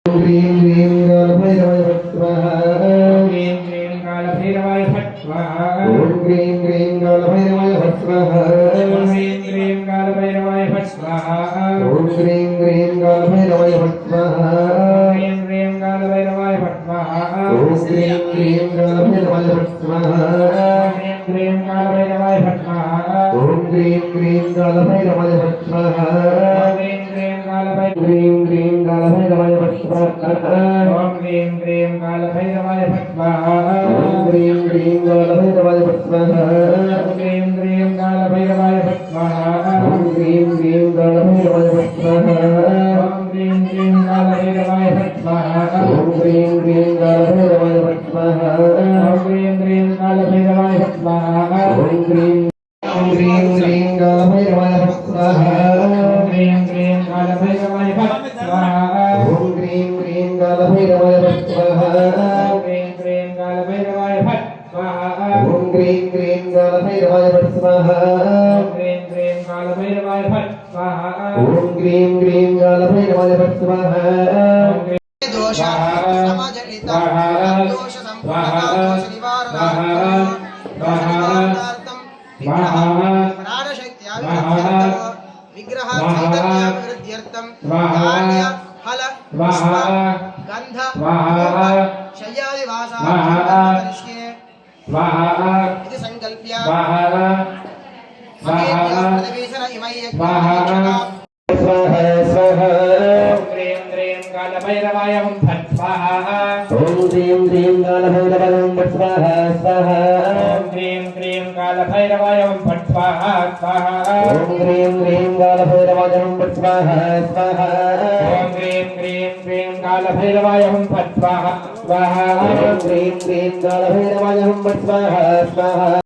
ह्रीं ह्रीं कालभैरवाय फट् स्वाहा ह्रीं ह्रीं कालभैरवाय फट् स्वाहा ॐ ह्रीं ह्रीं कालभैरवाय फट् स्वाहा ह्रीं ह्रीं कालभैरवाय फट् स्वाहा ॐ ह्रीं ह्रीं कालभैरवाय फट् स्वाहा ह्रीं ह्रीं कालभैरवाय फट् स्वाहा ॐ ह्रीं ह्रीं कालभैरवाय फट् स्वाहा ह्रीं ह्रीं कालभैरवाय फट् स्वाहा ॐ ह्रीं ह्रीं कालभैरवाय फट् स्वाहा ह्रीं ह्रीं कालभैरवाय फट् स्वाहा ॐ ह्रीं ह्रीं कालभैरवाय फट् स्वाहा ॐ ह्रीं ह्रीं कालभैरवाय फट् स्वाहा ॐ ह्रीं ह्रीं कालभैरवाय फट् स्वाहा ॐ ह्रीं ह्रीं कालभैरवाय फट् स्वाहा ॐ ह्रीं ह्रीं कालभैरवाय फट् स्वाहा ॐ ह्रीं ह्रीं कालभैरवाय फट् स्वाहा ॐ ह्रीं ह्रीं कालभैरवाय फट् स्वाहा ॐ ह्रीं ह्रीं कालभैरवाय फट् स्वाहा ॐ ह्रीं ह्रीं कालभैरवाय फट् स्वाहा ॐ ह्रीं ह्रीं कालभैरवाय फट् स्वाहा ॐ ह्रीं ह्रीं कालभैरवाय फट् स्वाहा ॐ ह्रीं ह्रीं कालभैरवाय फट् स्वाहा ॐ ह्रीं ह्रीं कालभैरवाय फट् स्वाहा ॐ ह्रीं ह्रीं कालभैरवाय फट् स्वाहा दोष समजलित दोष संपूर्ण दोष निवारणार्थम प्राण शक्ति विग्रह चैतन्याभिवृद्ध्यर्थम धान्य फल पुष्प गंध शय्यादि वासाकरिष्ये इति संकल्प्य प्रवेशन इमय कालभैरवाय फट् स्वाहा ॐ ह्रीं ह्रीं कालभैरवाय फट् स्वाहा स्वाहा ॐ ह्रीं ह्रीं कालभैरवाय फट् स्वाहा स्वाहा ॐ ह्रीं ह्रीं कालभैरवाय फट् स्वाहा स्वाहा ॐ ह्रीं ह्रीं कालभैरवाय फट् स्वाहा स्वाहा ॐ ह्रीं ह्रीं कालभैरवाय फट् स्वाहा स्वाहा